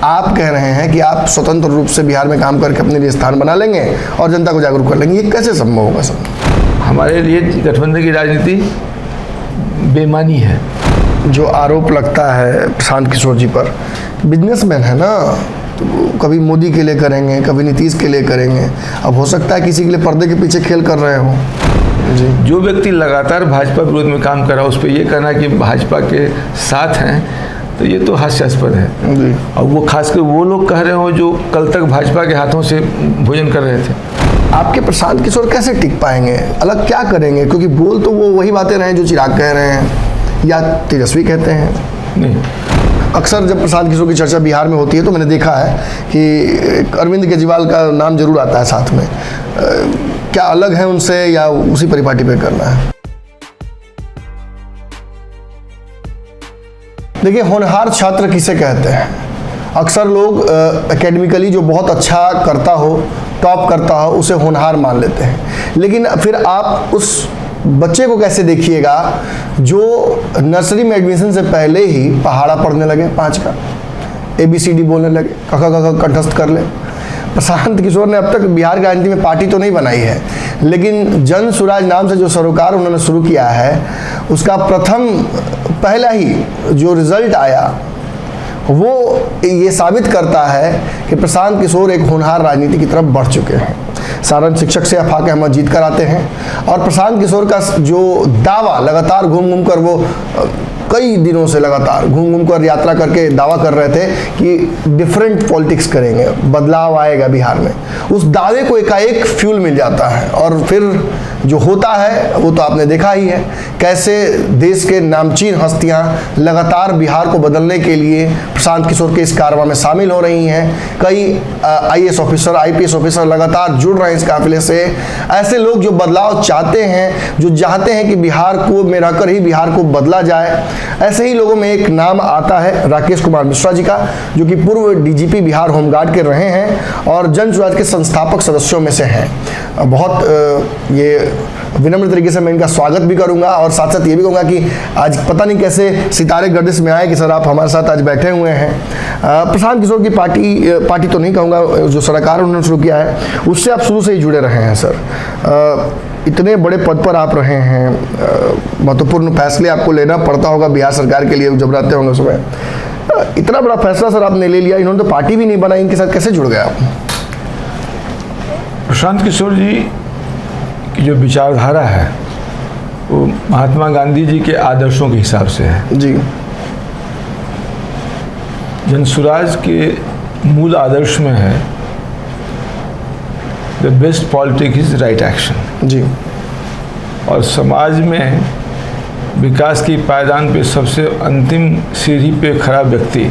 आप कह रहे हैं कि आप स्वतंत्र रूप से बिहार में काम करके अपने लिए स्थान बना लेंगे और जनता को जागरूक कर लेंगे, ये कैसे संभव होगा सर? हमारे लिए गठबंधन की राजनीति बेईमानी है। जो आरोप लगता है प्रशांत किशोर जी पर, बिजनेसमैन है ना, तो कभी मोदी के लिए करेंगे, कभी नीतीश के लिए करेंगे, अब हो सकता है किसी के लिए पर्दे के पीछे खेल कर रहे हो जी। जो व्यक्ति लगातार भाजपा विरोध में काम कर रहा है उस पर ये कहना कि भाजपा के साथ हैं, तो ये तो हास्यास्पद है जी। और वो खासकर वो लोग कह रहे हो जो कल तक भाजपा के हाथों से भोजन कर रहे थे। आपके प्रशांत किशोर कैसे टिक पाएंगे, अलग क्या करेंगे? क्योंकि बोल तो वो वही बातें रहे हैं जो चिराग कह रहे हैं या तेजस्वी कहते हैं। नहीं, अक्सर जब प्रशांत किशोर की चर्चा बिहार में होती है तो मैंने देखा है कि अरविंद केजरीवाल का नाम जरूर आता है साथ में। क्या अलग है उनसे या उसी परिपाटी पे करना है? देखिए, होनहार छात्र किसे कहते हैं? अक्सर लोग एकेडमिकली जो बहुत अच्छा करता हो, टॉप करता हो, उसे होनहार मान लेते हैं। लेकिन फिर आप उस बच्चे को कैसे देखिएगा जो नर्सरी में एडमिशन से पहले ही पहाड़ा पढ़ने लगे 5 का, ABCD बोलने लगे, क कंठस्थ कर ले। प्रशांत किशोर ने अब तक बिहार की राजनीति में पार्टी तो नहीं बनाई है, लेकिन जन स्वराज नाम से जो सरोकार उन्होंने शुरू किया है, उसका पहला ही जो रिजल्ट आया वो ये साबित करता है कि प्रशांत किशोर एक होनहार राजनीति की तरफ बढ़ चुके हैं। सारण शिक्षक से अफाक अहमद जीत कर आते हैं और प्रशांत किशोर का जो दावा लगातार घूम कर वो कई दिनों से लगातार घूम कर यात्रा करके दावा कर रहे थे कि डिफरेंट पॉलिटिक्स करेंगे, बदलाव आएगा बिहार में। उस दावे को एकाएक फ्यूल मिल जाता है और फिर जो होता है वो तो आपने देखा ही है, कैसे देश के नामचीन हस्तियां लगातार बिहार को बदलने के लिए प्रशांत किशोर के इस कारवां में शामिल हो रही हैं। कई IAS ऑफिसर, IPS ऑफिसर लगातार जुड़ रहे हैं इस काफिले से। ऐसे लोग जो बदलाव चाहते हैं, जो चाहते हैं कि बिहार को में रहकर ही बिहार को बदला जाए, ऐसे ही लोगों में एक नाम आता है राकेश कुमार मिश्रा जी का, जो कि पूर्व DGP बिहार होमगार्ड के रहे हैं और जन स्वराज के संस्थापक सदस्यों में से हैं। बहुत ये विनम्र तरीके से मैं इनका स्वागत भी करूंगा और साथ साथ ये भी कहूँगा कि आज पता नहीं कैसे सितारे गर्दिश में आए कि सर आप हमारे साथ आज बैठे हुए हैं। प्रशांत किशोर की पार्टी तो नहीं कहूँगा, जो सरकार उन्होंने शुरू किया है उससे आप शुरू से ही जुड़े रहे हैं सर। इतने बड़े पद पर आप रहे हैं, महत्वपूर्ण फैसले आपको लेना पड़ता होगा बिहार सरकार के लिए जब रहते होंगे उसमें। इतना बड़ा फैसला सर आपने ले लिया, इन्होंने तो पार्टी भी नहीं बनाई, इनके साथ कैसे जुड़ गए आप? प्रशांत किशोर जी की जो विचारधारा है वो महात्मा गांधी जी के आदर्शों के हिसाब से है जी। जनसुराज के मूल आदर्श में है the best politics is right action जी। और समाज में विकास की पायदान पे सबसे अंतिम सीढ़ी पे खड़ा व्यक्ति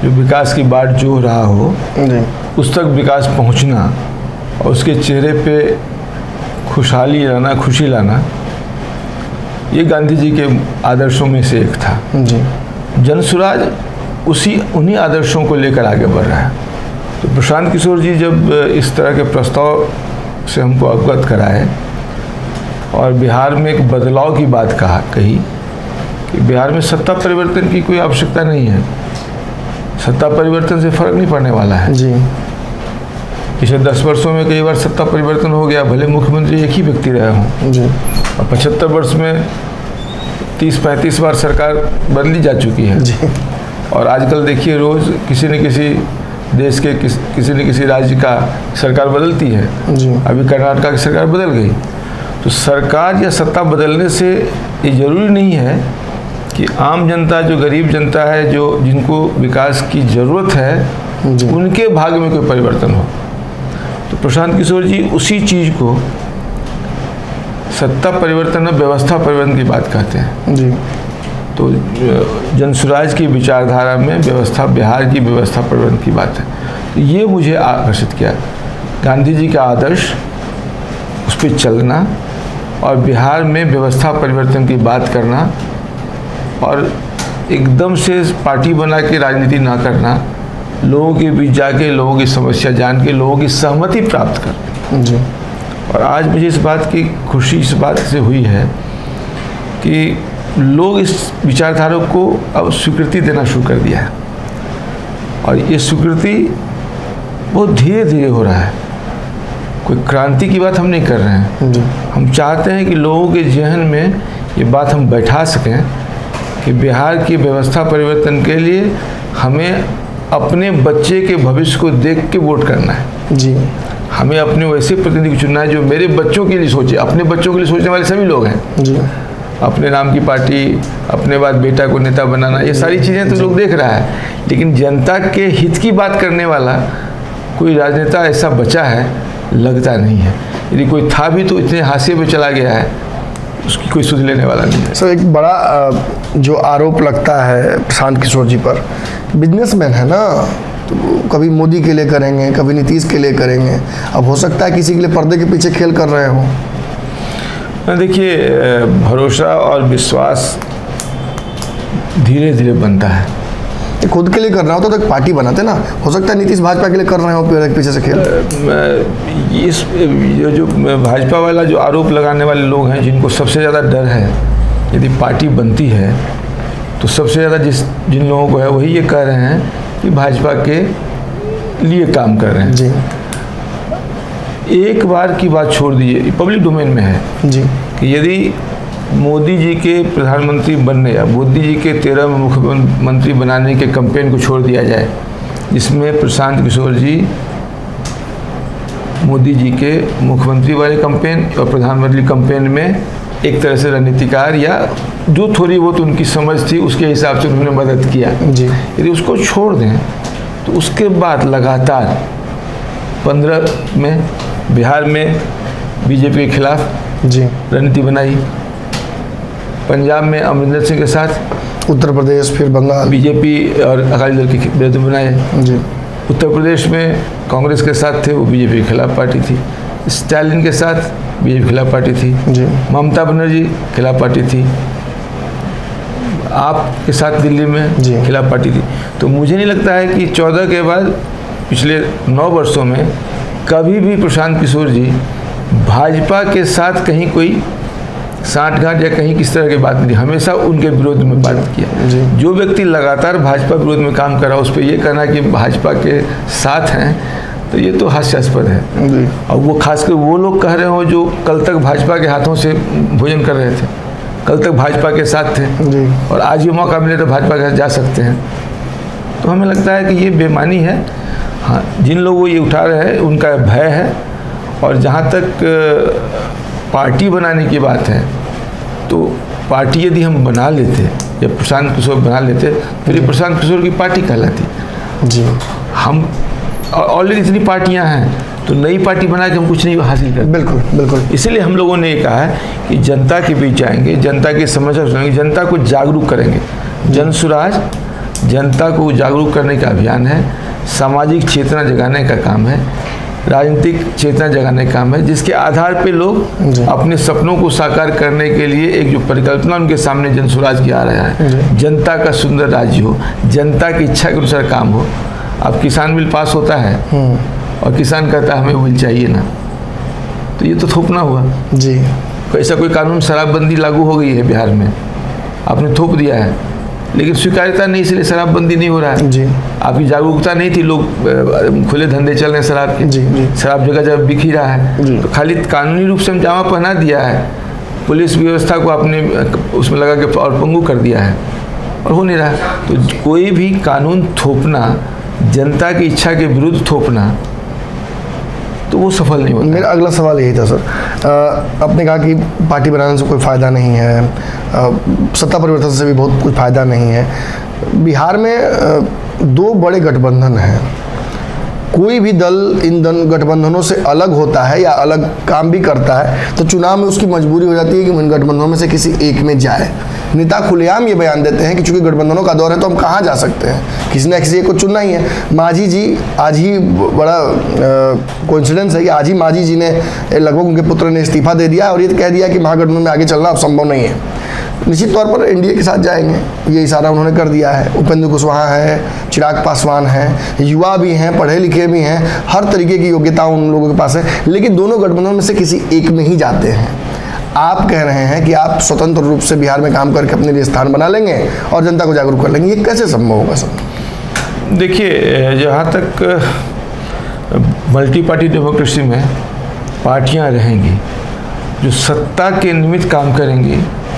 जो विकास की बाट जो रहा हो जी, उस तक विकास पहुंचना और उसके चेहरे पे खुशहाली लाना, खुशी लाना, ये गांधी जी के आदर्शों में से एक था जी। जनसुराज उन्हीं आदर्शों को लेकर आगे बढ़ रहा है। तो प्रशांत किशोर जी जब इस तरह के प्रस्ताव से हमको अवगत कराए और बिहार में एक बदलाव की बात कही कि बिहार में सत्ता परिवर्तन की कोई आवश्यकता नहीं है, सत्ता परिवर्तन से फर्क नहीं पड़ने वाला है जी। पिछले 10 वर्षों में कई बार सत्ता परिवर्तन हो गया, भले मुख्यमंत्री एक ही व्यक्ति रहे हों जी। और 75 वर्ष में 30-35 बार सरकार बदली जा चुकी है जी। और आजकल देखिए रोज़ किसी न किसी देश के किसी न किसी राज्य का सरकार बदलती है जी। अभी कर्नाटक की सरकार बदल गई। तो सरकार या सत्ता बदलने से ये ज़रूरी नहीं है कि आम जनता, जो गरीब जनता है, जो जिनको विकास की ज़रूरत है, उनके भाग्य में कोई परिवर्तन हो। तो प्रशांत किशोर जी उसी चीज़ को सत्ता परिवर्तन और व्यवस्था परिवर्तन की बात कहते हैं जी। तो जनसुराज की विचारधारा में व्यवस्था, बिहार की व्यवस्था परिवर्तन की बात है। तो ये मुझे आकर्षित किया, गांधी जी का आदर्श, उस पर चलना और बिहार में व्यवस्था परिवर्तन की बात करना और एकदम से पार्टी बना के राजनीति ना करना, लोगों के बीच जाके लोगों की समस्या जान के लोगों की सहमति प्राप्त कर जी। और आज मुझे इस बात की खुशी इस बात से हुई है कि लोग इस विचारधारा को अब स्वीकृति देना शुरू कर दिया है। और ये स्वीकृति बहुत धीरे धीरे हो रहा है। कोई क्रांति की बात हम नहीं कर रहे हैं। जी। हम चाहते हैं कि लोगों के जहन में ये बात हम बैठा सकें कि बिहार की व्यवस्था परिवर्तन के लिए हमें अपने बच्चे के भविष्य को देख के वोट करना है। जी। हमें अपने वैसे प्रतिनिधि को चुनना है जो मेरे बच्चों के लिए सोचे। अपने बच्चों के लिए सोचने वाले सभी लोग हैं। जी। अपने नाम की पार्टी, अपने बाद बेटा को नेता बनाना, ये सारी चीज़ें तो लोग देख रहा है, लेकिन जनता के हित की बात करने वाला कोई राजनेता ऐसा बचा है लगता नहीं है। यदि कोई था भी तो इतने हाशिए पे चला गया है, उसकी कोई सुध लेने वाला नहीं है। सर, एक बड़ा जो आरोप लगता है प्रशांत किशोर जी पर, बिजनेसमैन है ना, तो कभी मोदी के लिए करेंगे, कभी नीतीश के लिए करेंगे। अब हो सकता है किसी के लिए पर्दे के पीछे खेल कर रहे हो। देखिए, भरोसा और विश्वास धीरे धीरे बनता है। खुद के लिए कर रहा हो तो एक पार्टी बनाते ना। हो सकता है नीतीश भाजपा के लिए कर रहे हो, पीछे से खेल। इस जो भाजपा वाला जो आरोप लगाने वाले लोग हैं, जिनको सबसे ज़्यादा डर है यदि पार्टी बनती है तो सबसे ज़्यादा जिन लोगों को है वही ये कह रहे हैं कि भाजपा के लिए काम कर रहे हैं। जी। एक बार की बात छोड़ दीजिए, पब्लिक डोमेन में है जी कि यदि मोदी जी के प्रधानमंत्री बनने या मोदी जी के 13 मुख्यमंत्री बनाने के कैंपेन को छोड़ दिया जाए, जिसमें प्रशांत किशोर जी मोदी जी के मुख्यमंत्री वाले कैंपेन और प्रधानमंत्री कैंपेन में एक तरह से रणनीतिकार या जो थोड़ी बहुत उनकी समझ थी उसके हिसाब से उन्होंने मदद किया। जी। यदि उसको छोड़ दें तो उसके बाद लगातार 15 में बिहार में बीजेपी के खिलाफ जी रणनीति बनाई, पंजाब में अमरिंदर सिंह के साथ, उत्तर प्रदेश, फिर बंगाल बीजेपी और अकाली दल के विरुद्ध बनाए। जी। उत्तर प्रदेश में कांग्रेस के साथ थे, वो बीजेपी के खिलाफ पार्टी थी। स्टालिन के साथ बीजेपी के खिलाफ पार्टी थी। जी। ममता बनर्जी खिलाफ पार्टी थी। आप के साथ दिल्ली में जी। खिलाफ पार्टी थी। तो मुझे नहीं लगता है कि 14 के बाद पिछले 9 वर्षों में कभी भी प्रशांत किशोर जी भाजपा के साथ कहीं कोई साठगांठ या कहीं किस तरह की बात नहीं, हमेशा उनके विरोध में बात किया। जो व्यक्ति लगातार भाजपा विरोध में काम कर रहा है उस पर यह कहना कि भाजपा के साथ हैं तो ये तो हास्यास्पद है। जी। और वो खासकर वो लोग कह रहे हो जो कल तक भाजपा के हाथों से भोजन कर रहे थे, कल तक भाजपा के साथ थे। जी। और आज ये मौका मिले तो भाजपा के साथ जा सकते हैं। तो हमें लगता है कि ये बेईमानी है। हाँ, जिन लोगों ये उठा रहे हैं उनका भय है। और जहाँ तक पार्टी बनाने की बात है तो पार्टी यदि हम बना लेते या प्रशांत किशोर बना लेते फिर ये प्रशांत किशोर की पार्टी कहलाती। जी। हम ऑलरेडी इतनी पार्टियां हैं तो नई पार्टी बना के हम कुछ नहीं हासिल करते। बिल्कुल बिल्कुल। इसीलिए हम लोगों ने ये कहा है कि जनता के बीच जाएंगे, जनता की समस्या सुनेंगे, जनता को जागरूक करेंगे। जन सुराज जनता को जागरूक करने का अभियान है, सामाजिक चेतना जगाने का काम है, राजनीतिक चेतना जगाने का काम है, जिसके आधार पे लोग अपने सपनों को साकार करने के लिए एक जो परिकल्पना उनके सामने जन सुराज की आ रहा है, जनता का सुंदर राज्य हो, जनता की इच्छा के अनुसार काम हो। अब किसान बिल पास होता है और किसान कहता है हमें बिल चाहिए ना, तो ये तो थोपना हुआ। जी। ऐसा कोई कानून शराबबंदी लागू हो गई है बिहार में, आपने थोप दिया है, लेकिन स्वीकार्यता नहीं, इसलिए शराबबंदी नहीं हो रहा है। जी। आपकी जागरूकता नहीं थी, लोग खुले धंधे चल रहे हैं शराब के। जी। जी। शराब जगह जगह बिक ही रहा है। तो खाली कानूनी रूप से हम जामा पहना दिया है, पुलिस व्यवस्था को आपने उसमें लगा के और पंगु कर दिया है और हो नहीं रहा। तो कोई भी कानून थोपना, जनता की इच्छा के विरुद्ध थोपना, तो वो सफल नहीं होता। मेरा अगला सवाल यही था सर, आपने कहा कि पार्टी बनाने से कोई फ़ायदा नहीं है, सत्ता परिवर्तन से भी बहुत कुछ फ़ायदा नहीं है। बिहार में 2 बड़े गठबंधन हैं, कोई भी दल इन गठबंधनों से अलग होता है या अलग काम भी करता है तो चुनाव में उसकी मजबूरी हो जाती है कि इन गठबंधनों में से किसी एक में जाए। नेता खुलेआम ये बयान देते हैं कि चूंकि गठबंधनों का दौर है तो हम कहाँ जा सकते हैं, किसी न किसी एक को चुनना ही है। मांझी जी, आज ही बड़ा कोइंसिडेंस है कि आज ही मांझी जी ने लगभग उनके पुत्र ने इस्तीफा दे दिया और ये कह दिया कि महागठबंधन में आगे चलना अब संभव नहीं है। निश्चित तौर पर एनडीए के साथ जाएंगे, ये इशारा उन्होंने कर दिया है। उपेंद्र कुशवाहा है, चिराग पासवान हैं, युवा भी हैं, पढ़े लिखे भी हैं, हर तरीके की योग्यता उन लोगों के पास है, लेकिन दोनों गठबंधनों में से किसी एक में ही जाते हैं। आप कह रहे हैं कि आप स्वतंत्र रूप से बिहार में काम करके अपने लिए स्थान बना लेंगे और जनता को जागरूक कर लेंगे, ये कैसे संभव होगा सर? देखिए, जहाँ तक मल्टी पार्टी डेमोक्रेसी में पार्टियां रहेंगी जो सत्ता के निमित्त काम करेंगी,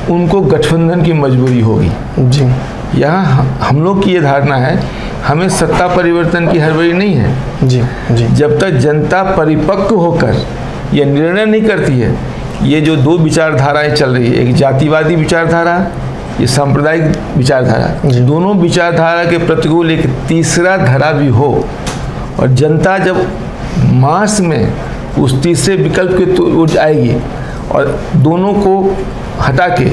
उनको गठबंधन की मजबूरी होगी। जी। यहाँ हम लोग की ये धारणा है, हमें सत्ता परिवर्तन की हड़बड़ी नहीं है। जी जी। जब तक जनता परिपक्व होकर यह निर्णय नहीं करती है, ये जो दो विचारधाराएं चल रही है, एक जातिवादी विचारधारा, ये सांप्रदायिक विचारधारा, दोनों विचारधारा के प्रतिकूल एक तीसरा धारा भी हो, और जनता जब मास में उस तीसरे विकल्प के तो आएगी और दोनों को हटा के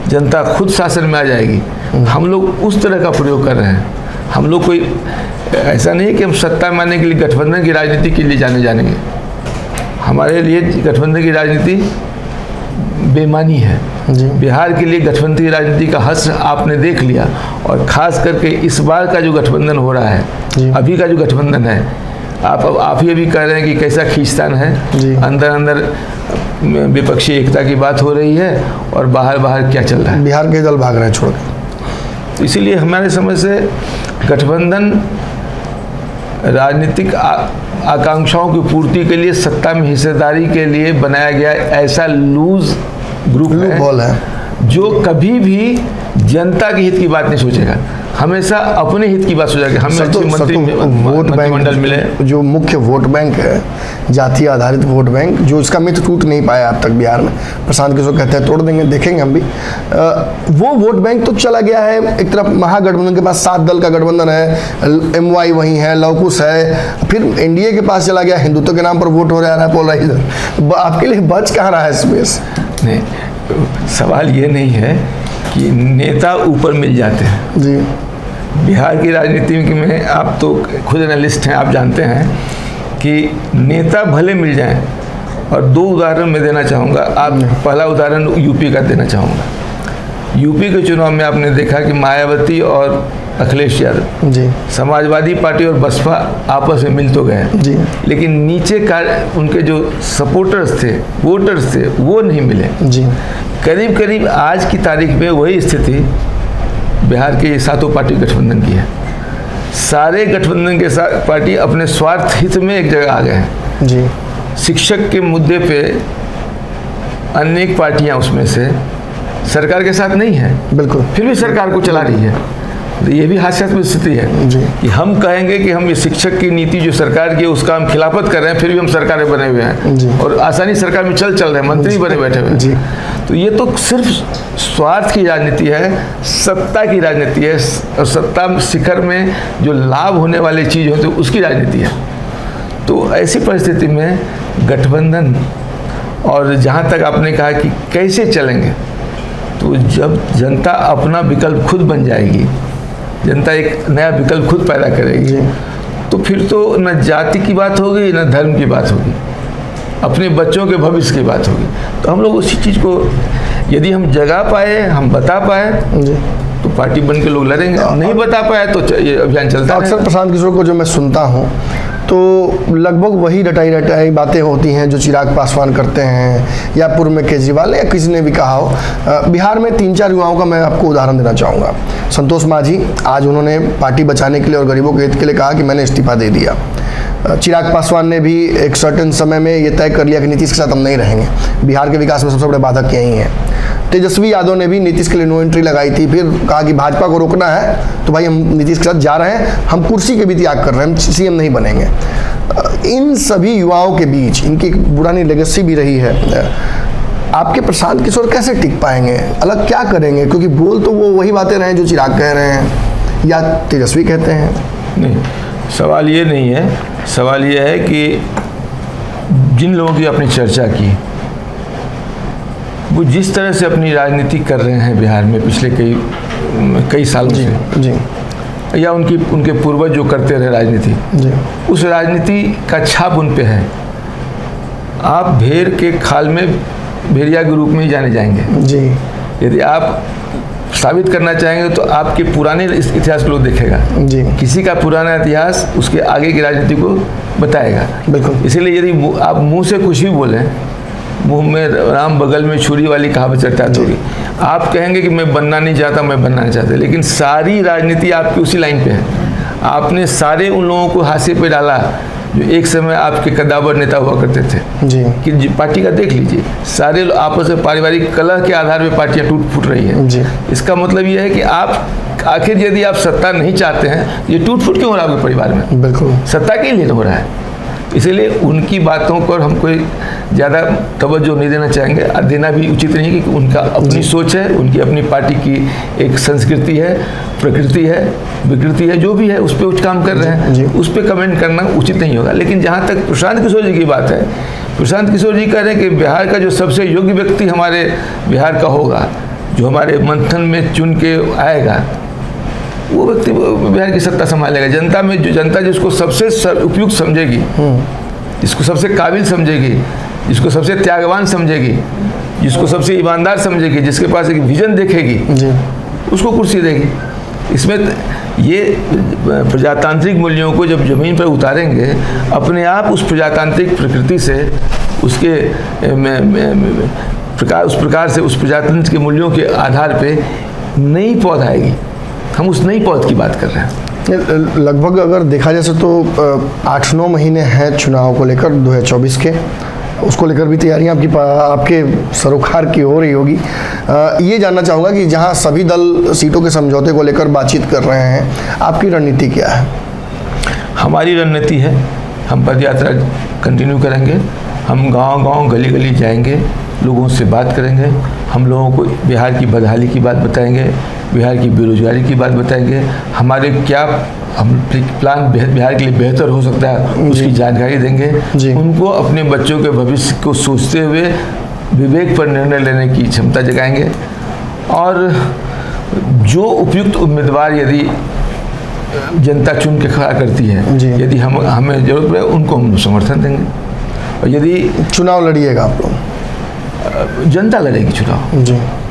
जनता खुद शासन में आ जाएगी। हम लोग उस तरह का प्रयोग कर रहे हैं। हम लोग कोई ऐसा नहीं कि हम सत्ता मानने के लिए गठबंधन की राजनीति के लिए जानेंगे। हमारे लिए गठबंधन की राजनीति बेमानी है। जी। बिहार के लिए गठबंधन की राजनीति का हश्र आपने देख लिया, और ख़ास करके इस बार का जो गठबंधन हो रहा है, अभी का जो गठबंधन है, आप ही अभी कह रहे हैं कि कैसा खींचतान है। अंदर अंदर विपक्षी एकता की बात हो रही है और बाहर क्या चल रहा है। बिहार के दल भाग रहे हैं छोड़ के। तो इसीलिए हमारे समझ से गठबंधन राजनीतिक आकांक्षाओं की पूर्ति के लिए, सत्ता में हिस्सेदारी के लिए बनाया गया ऐसा लूज ग्रुप है जो कभी भी जनता के हित की बात नहीं सोचेगा, हमेशा अपने हित की बात सोचेगा। हमें वोट बैंक मिले, जो मुख्य वोट बैंक है, जाति आधारित वोट बैंक, जो इसका मिथ टूट नहीं पाया अब तक बिहार में। प्रशांत किशोर कहते हैं तोड़ देंगे, देखेंगे हम भी। वो वोट बैंक तो चला गया है। एक तरफ महागठबंधन के पास 7 दल का गठबंधन है, MY वहीं है, लवकुश है, फिर NDA के पास चला गया, हिंदुत्व के नाम पर वोट हो रहा है, पोलराइजर। आपके लिए बच कहाँ रहा है स्पेस? नहीं, सवाल ये नहीं है कि नेता ऊपर मिल जाते हैं। जी। बिहार की राजनीति में आप तो खुद एनालिस्ट हैं, आप जानते हैं कि नेता भले मिल जाएं, और 2 उदाहरण मैं देना चाहूँगा। आप पहला उदाहरण यूपी का देना चाहूँगा। यूपी के चुनाव में आपने देखा कि मायावती और अखिलेश यादव, जी, समाजवादी पार्टी और बसपा आपस में मिल तो गए, जी, लेकिन नीचे का उनके जो सपोर्टर्स थे, वोटर्स थे, वो नहीं मिले। जी। करीब करीब आज की तारीख में वही स्थिति बिहार के 7 पार्टी गठबंधन की है। सारे गठबंधन के साथ पार्टी अपने स्वार्थ हित में एक जगह आ गए हैं। जी। शिक्षक के मुद्दे पे अनेक पार्टियां उसमें से सरकार के साथ नहीं है, बिल्कुल, फिर भी सरकार को चला रही है। तो ये भी हास्यास्पद स्थिति है जी, कि हम कहेंगे कि हम ये शिक्षक की नीति जो सरकार की है उसका हम खिलाफत कर रहे हैं, फिर भी हम सरकार में बने हुए हैं जी, और आसानी सरकार में चल रहे हैं, मंत्री बने बैठे हुए हैं। तो ये तो सिर्फ स्वार्थ की राजनीति है, सत्ता की राजनीति है, और सत्ता शिखर में जो लाभ होने वाली चीज़ होती है उसकी राजनीति है। तो ऐसी परिस्थिति में गठबंधन, और जहाँ तक आपने कहा कि कैसे चलेंगे, तो जब जनता अपना विकल्प खुद बन जाएगी, जनता एक नया विकल्प खुद पैदा करेगी, तो फिर तो न जाति की बात होगी न धर्म की बात होगी, अपने बच्चों के भविष्य की बात होगी। तो हम लोग उसी चीज़ को यदि हम जगा पाए, हम बता पाए, तो पार्टी बन के लोग लड़ेंगे। नहीं बता पाया तो ये अभियान चलता है। अक्सर प्रशांत किशोर को जो मैं सुनता हूँ तो लगभग वही रटाई बातें होती हैं जो चिराग पासवान करते हैं, या पूर्व में केजरीवाल या किसी ने भी कहा हो। बिहार में 3-4 युवाओं का मैं आपको उदाहरण देना चाहूँगा। संतोष मांझी, आज उन्होंने पार्टी बचाने के लिए और गरीबों के हित के लिए कहा कि मैंने इस्तीफा दे दिया। चिराग पासवान ने भी एक सर्टेन समय में ये तय कर लिया कि नीतीश के साथ हम नहीं रहेंगे, बिहार के विकास में सबसे बड़े बाधक यही हैं। तेजस्वी यादव ने भी नीतीश के लिए नो एंट्री लगाई थी, फिर कहा कि भाजपा को रोकना है तो भाई हम नीतीश के साथ जा रहे हैं, हम कुर्सी के भी त्याग कर रहे हैं, हम CM नहीं बनेंगे। इन सभी युवाओं के बीच इनकी एक पुरानी लेगेसी भी रही है। आपके प्रशांत किशोर कैसे टिक पाएंगे, अलग क्या करेंगे? क्योंकि बोल तो वो वही बातें रहे जो चिराग कह रहे हैं या तेजस्वी कहते हैं। नहीं, सवाल ये नहीं है, सवाल ये है कि जिन लोगों की आपने चर्चा की, वो जिस तरह से अपनी राजनीति कर रहे हैं बिहार में पिछले कई सालों से, जी, या उनके पूर्वज जो करते रहे राजनीति, जी, उस राजनीति का छाप उन पे है। आप भेड़ के खाल में भेड़िया के रूप में ही जाने जाएंगे। जी। यदि आप साबित करना चाहेंगे तो आपके पुराने इतिहास को लोग देखेगा। जी। किसी का पुराना इतिहास उसके आगे की राजनीति को बताएगा। बिल्कुल। इसीलिए यदि आप मुंह से कुछ भी बोलें, मुंह में राम बगल में छुरी वाली कहावत चर्चा होगी, आप कहेंगे कि मैं बनना नहीं चाहता, मैं बनना नहीं चाहता, लेकिन सारी राजनीति आपकी उसी लाइन पे है। आपने सारे उन लोगों को हाशिए पे डाला जो एक समय आपके कद्दावर नेता हुआ करते थे जी कि पार्टी का देख लीजिए, सारे लोग आपस में पारिवारिक कलह के आधार पर पार्टियां टूट फूट रही है। जी। इसका मतलब यह है कि आप आखिर यदि आप सत्ता नहीं चाहते हैं, ये टूट फूट क्यों हो रहा है आपके परिवार में? बिल्कुल सत्ता के लिए हो रहा है। इसलिए उनकी बातों पर हम कोई ज़्यादा तवज्जो नहीं देना चाहेंगे, और देना भी उचित नहीं है, क्योंकि उनका अपनी सोच है, उनकी अपनी पार्टी की एक संस्कृति है, प्रकृति है, विकृति है, जो भी है उस पर कुछ काम कर रहे हैं, उस पर कमेंट करना उचित नहीं होगा। लेकिन जहाँ तक प्रशांत किशोर जी की बात है, प्रशांत किशोर जी कह रहे हैं कि बिहार का जो सबसे योग्य व्यक्ति हमारे बिहार का होगा, जो हमारे मंथन में चुन के आएगा, वो व्यक्ति बिहार की सत्ता संभालेगा। जनता में जो जनता जिसको सबसे उपयुक्त समझेगी, जिसको सबसे काबिल समझेगी, जिसको सबसे त्यागवान समझेगी, जिसको सबसे ईमानदार समझेगी, जिसके पास एक विजन देखेगी, उसको कुर्सी देगी। इसमें ये प्रजातांत्रिक मूल्यों को जब जमीन पर उतारेंगे, अपने आप उस प्रजातांत्रिक प्रकृति से उसके उस प्रकार से उस प्रजातंत्र के मूल्यों के आधार पे नई पौध आएगी। हम उस नई पौध की बात कर रहे हैं। लगभग अगर देखा जाए तो 8-9 महीने हैं चुनाव को लेकर 2024 के, उसको लेकर भी तैयारियां आपके सरोकार की हो रही होगी। ये जानना चाहूँगा कि जहां सभी दल सीटों के समझौते को लेकर बातचीत कर रहे हैं, आपकी रणनीति क्या है? हमारी रणनीति है, हम पद यात्रा कंटिन्यू करेंगे, हम गांव-गांव गली-गली जाएंगे, लोगों से बात करेंगे, हम लोगों को बिहार की बदहाली की बात बताएंगे, बिहार की बेरोजगारी की बात बताएंगे, हमारे क्या हम प्लान बिहार के लिए बेहतर हो सकता है उसकी जानकारी देंगे। उनको अपने बच्चों के भविष्य को सोचते हुए विवेक पर निर्णय लेने की क्षमता जगाएंगे, और जो उपयुक्त उम्मीदवार यदि जनता चुन के खड़ा करती है, यदि हमें जरूरत पड़े उनको हम समर्थन देंगे। और यदि चुनाव लड़िएगा आप लोग? जनता लड़ेगी चुनाव,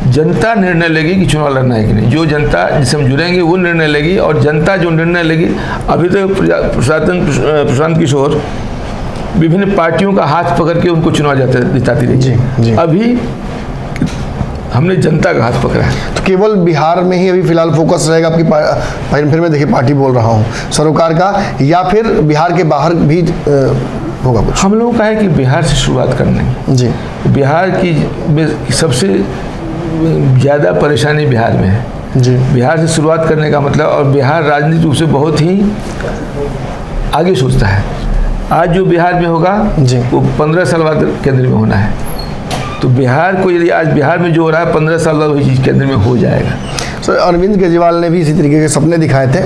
जनता निर्णय लेगी कि चुनाव लड़ना है कि नहीं। जो जनता जिससे हम जुड़ेंगे वो निर्णय लेगी, और जनता जो निर्णय लेगी। अभी तो प्रशांत किशोर विभिन्न पार्टियों का हाथ पकड़ के उनको चुनाव जिताती रही। अभी हमने जनता का हाथ पकड़ा है। तो केवल बिहार में ही अभी फिलहाल फोकस रहेगा आपकी, फिर मैं देखिए पार्टी बोल रहा हूँ, सरोकार का, या फिर बिहार के बाहर भी होगा कुछ? हम लोगों का है कि बिहार से शुरुआत करनी जी। बिहार की सबसे ज़्यादा परेशानी बिहार में है जी। बिहार से शुरुआत करने का मतलब, और बिहार राजनीतिक रूप से बहुत ही आगे सोचता है। आज जो बिहार में होगा वो 15 साल बाद केंद्र में होना है। तो बिहार को यदि आज बिहार में जो हो रहा है 15 साल बाद वही चीज़ केंद्र में हो जाएगा। सर अरविंद केजरीवाल ने भी इसी तरीके के सपने दिखाए थे,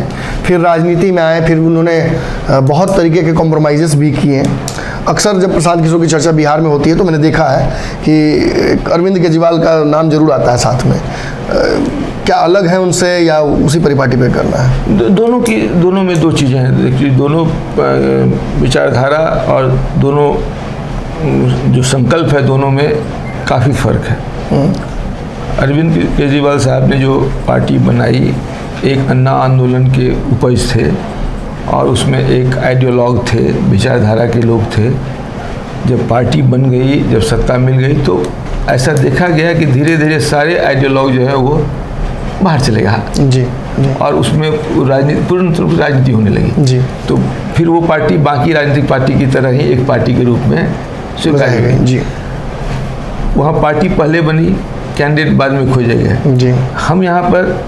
फिर राजनीति में आए, फिर उन्होंने बहुत तरीके के कॉम्प्रोमाइज़ेस भी किए। अक्सर जब प्रशांत किशोर की चर्चा बिहार में होती है तो मैंने देखा है कि अरविंद केजरीवाल का नाम जरूर आता है साथ में। क्या अलग है उनसे या उसी परिपाटी पे करना है? दोनों में दो चीज़ें हैं। देखिए, दोनों विचारधारा और दोनों जो संकल्प है, दोनों में काफ़ी फर्क है। अरविंद केजरीवाल साहब ने जो पार्टी बनाई, एक अन्ना आंदोलन के उपज थे, और उसमें एक आइडियोलॉग थे, विचारधारा के लोग थे। जब पार्टी बन गई, जब सत्ता मिल गई, तो ऐसा देखा गया कि धीरे धीरे सारे आइडियोलॉग जो है वो बाहर चले गए जी। और उसमें पूर्ण रूप से राजनीति होने लगी जी। तो फिर वो पार्टी बाकी राजनीतिक पार्टी की तरह ही एक पार्टी के रूप में स्वीकार गई जी। वहाँ पार्टी पहले बनी, कैंडिडेट बाद में खोजे गए जी। हम यहाँ पर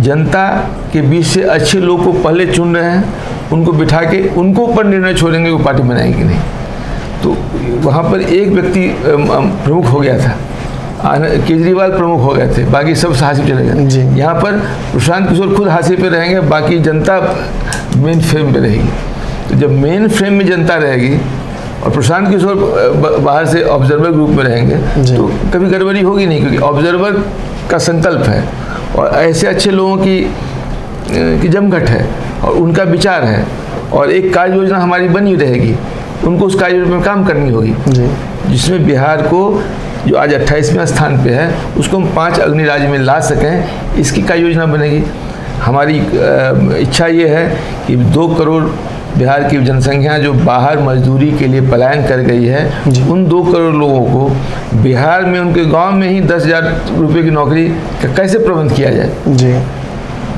जनता के बीच से अच्छे लोग को पहले चुन रहे हैं, उनको बिठा के उनको ऊपर निर्णय छोड़ेंगे वो पार्टी बनाएगी नहीं। तो वहाँ पर एक व्यक्ति प्रमुख हो गया था, केजरीवाल प्रमुख हो गए थे, बाकी सब हाशिए चले गए। यहाँ पर प्रशांत किशोर खुद हाशिए पे रहेंगे, बाकी जनता मेन फ्रेम पे रहेगी। तो जब मेन फ्रेम में जनता रहेगी और प्रशांत किशोर बाहर से ऑब्जर्वर ग्रुप में रहेंगे तो कभी गड़बड़ी होगी नहीं, क्योंकि ऑब्जर्वर का संकल्प है और ऐसे अच्छे लोगों की जमघट है और उनका विचार है, और एक कार्य योजना हमारी बनी रहेगी, उनको उस कार्य योजना में काम करनी होगी, जिसमें बिहार को जो आज 28वें स्थान पे है उसको हम 5 अग्नि राज्य में ला सकें, इसकी कार्य योजना बनेगी। हमारी इच्छा ये है कि 2 करोड़ बिहार की जनसंख्या जो बाहर मजदूरी के लिए पलायन कर गई है, उन 2 करोड़ लोगों को बिहार में उनके गांव में ही 10,000 रुपये की नौकरी का कैसे प्रबंध किया जाए जी।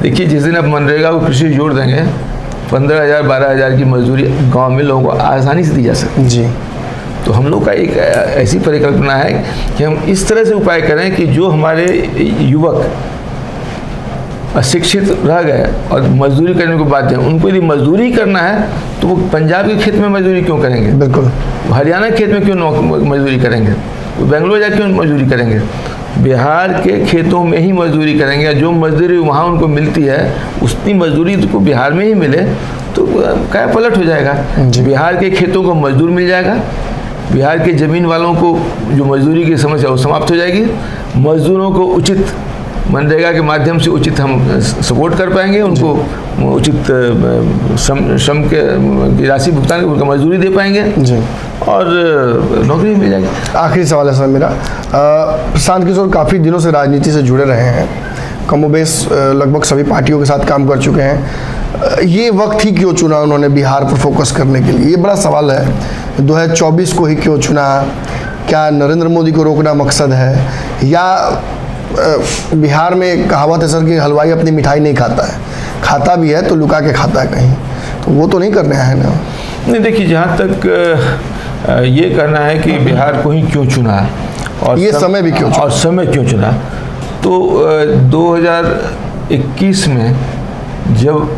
देखिए, जिस दिन आप मनरेगा को कृषि जोड़ देंगे 15,000 12,000 की मजदूरी गांव में लोगों को आसानी से दी जा सकती है। जी। तो हम लोग का एक ऐसी परिकल्पना है कि हम इस तरह से उपाय करें कि जो हमारे युवक अशिक्षित रह गए और मजदूरी करने को बाध्य हैं, उनको यदि मजदूरी करना है तो वो पंजाब के खेत में मजदूरी क्यों करेंगे? बिल्कुल। हरियाणा के खेत में क्यों मजदूरी करेंगे? बेंगलोर जाकर क्यों मजदूरी करेंगे? बिहार के खेतों में ही मजदूरी करेंगे। जो मजदूरी वहाँ उनको मिलती है उतनी मजदूरी को बिहार में ही मिले तो क्या पलट हो जाएगा। बिहार के खेतों को मजदूर मिल जाएगा, बिहार के ज़मीन वालों को जो मजदूरी की समस्या वो समाप्त हो जाएगी, मजदूरों को उचित मनरेगा के माध्यम से उचित हम सपोर्ट कर पाएंगे, उनको उचित श्रम की राशि भुगतान उनका मजदूरी दे पाएंगे जी, और नौकरी मिल जाएगी। आखिरी सवाल है सर मेरा, प्रशांत किशोर काफ़ी दिनों से राजनीति से जुड़े रहे हैं, कमोबेश लगभग सभी पार्टियों के साथ काम कर चुके हैं, ये वक्त ही क्यों चुना उन्होंने बिहार पर फोकस करने के लिए? ये बड़ा सवाल है। 2024 को ही क्यों चुना? क्या नरेंद्र मोदी को रोकना मकसद है, या बिहार में कहावत है सर कि हलवाई अपनी मिठाई नहीं खाता है, खाता भी है तो लुका के खाता है कहीं, तो वो तो नहीं करने आए ना? नहीं, देखिए, जहाँ तक ये करना है कि बिहार को ही क्यों चुना और ये समय भी क्यों चुना और समय क्यों चुना, तो 2021 में जब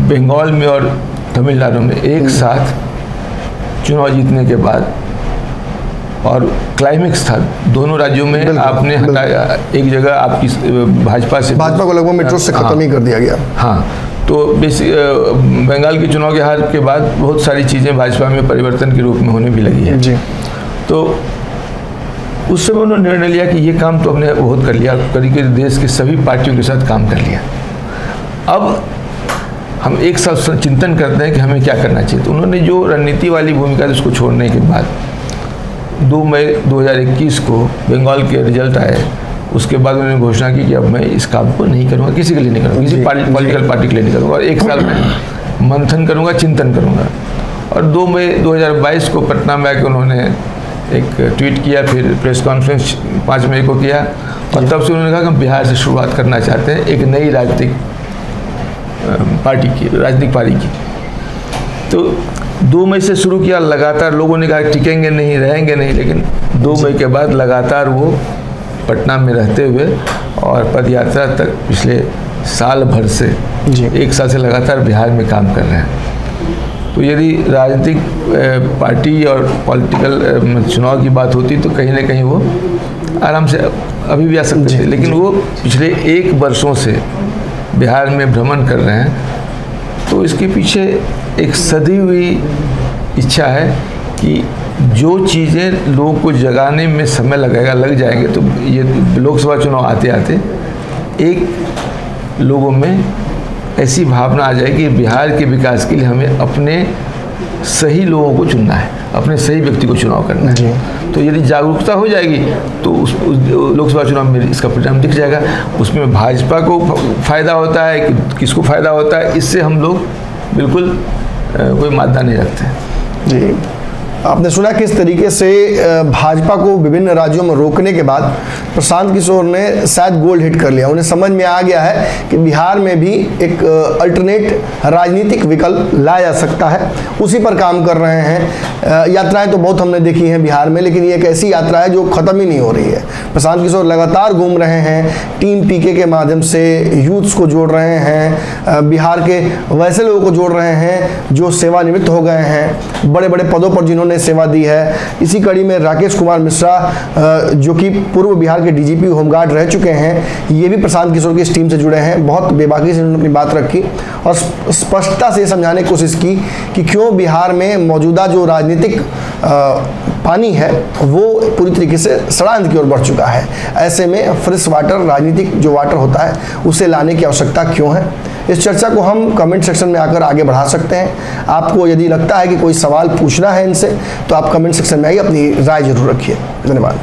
बंगाल में और तमिलनाडु में एक साथ चुनाव जीतने के बाद और क्लाइमेक्स था दोनों राज्यों में, आपने हटाया एक जगह आपकी भाजपा को लगभग मेट्रो से खत्म ही कर दिया गया। हाँ, तो बंगाल के चुनाव के हार के बाद बहुत सारी चीज़ें भाजपा में परिवर्तन के रूप में होने भी लगी है जी। तो उस समय उन्होंने निर्णय लिया कि ये काम तो हमने बहुत कर लिया, करीब करीब देश के सभी पार्टियों के साथ काम कर लिया, अब हम एक साथ चिंतन करते हैं कि हमें क्या करना चाहिए। तो उन्होंने जो रणनीति वाली भूमिका थी उसको छोड़ने के बाद 2 मई 2021 को बंगाल के रिजल्ट आए, उसके बाद उन्होंने घोषणा की कि अब मैं इस काम को नहीं करूँगा, किसी के लिए नहीं करूँगा, किसी पॉलिटिकल पार्टी के लिए नहीं करूँगा, और 1 साल में मंथन करूँगा, चिंतन करूँगा। और 2 मई 2022 को पटना में आकर उन्होंने एक ट्वीट किया, फिर प्रेस कॉन्फ्रेंस 5 मई को किया, और तब से उन्होंने कहा कि हम बिहार से शुरुआत करना चाहते हैं एक नई राजनीतिक पार्टी की। तो 2 मई से शुरू किया, लगातार लोगों ने कहा टिकेंगे नहीं, रहेंगे नहीं, लेकिन 2 मई के बाद लगातार वो पटना में रहते हुए और पदयात्रा तक पिछले साल भर से 1 साल से लगातार बिहार में काम कर रहे हैं। तो यदि राजनीतिक पार्टी और पॉलिटिकल चुनाव की बात होती तो कहीं ना कहीं वो आराम से अभी भी आ सकते थे, लेकिन वो पिछले 1 वर्षों से बिहार में भ्रमण कर रहे हैं। तो इसके पीछे एक सधी हुई इच्छा है कि जो चीज़ें लोगों को जगाने में समय लग जाएंगे, तो ये लोकसभा चुनाव आते आते एक लोगों में ऐसी भावना आ जाएगी कि बिहार के विकास के लिए हमें अपने सही लोगों को चुनना है, अपने सही व्यक्ति को चुनाव करना है। तो यदि जागरूकता हो जाएगी तो उस लोकसभा चुनाव में इसका परिणाम दिख जाएगा। उसमें भाजपा को फ़ायदा होता है कि किसको फ़ायदा होता है, इससे हम लोग बिल्कुल कोई मादा नहीं रखते। जी, आपने सुना किस तरीके से भाजपा को विभिन्न राज्यों में रोकने के बाद प्रशांत किशोर ने शायद गोल्ड हिट कर लिया। उन्हें समझ में आ गया है कि बिहार में भी एक अल्टरनेट राजनीतिक विकल्प लाया जा सकता है, उसी पर काम कर रहे हैं। यात्राएं तो बहुत हमने देखी हैं बिहार में, लेकिन ये एक ऐसी यात्रा है जो ख़त्म ही नहीं हो रही है। प्रशांत किशोर लगातार घूम रहे हैं, टीम पीके के माध्यम से यूथ्स को जोड़ रहे हैं, बिहार के वैसे लोगों को जोड़ रहे हैं जो सेवानिवृत्त हो गए हैं, बड़े बड़े पदों पर जिन्होंने सेवा दी है। इसी कड़ी में राकेश कुमार मिश्रा जो कि पूर्व बिहार के डीजीपी होमगार्ड रह चुके हैं, ये भी प्रशांत किशोर की इस टीम से जुड़े हैं। बहुत बेबाकी से उन्होंने अपनी बात रखी और स्पष्टता से समझाने की कोशिश की कि क्यों बिहार में मौजूदा जो राजनीतिक पानी है वो पूरी तरीके से सड़ांध की ओर बढ़ चुका है। ऐसे में फ्रेश वाटर, राजनीतिक जो वाटर होता है, उसे लाने की आवश्यकता क्यों है। इस चर्चा को हम कमेंट सेक्शन में आकर आगे बढ़ा सकते हैं। आपको यदि लगता है कि कोई सवाल पूछना है इनसे, तो आप कमेंट सेक्शन में आइए, अपनी राय जरूर रखिए। धन्यवाद।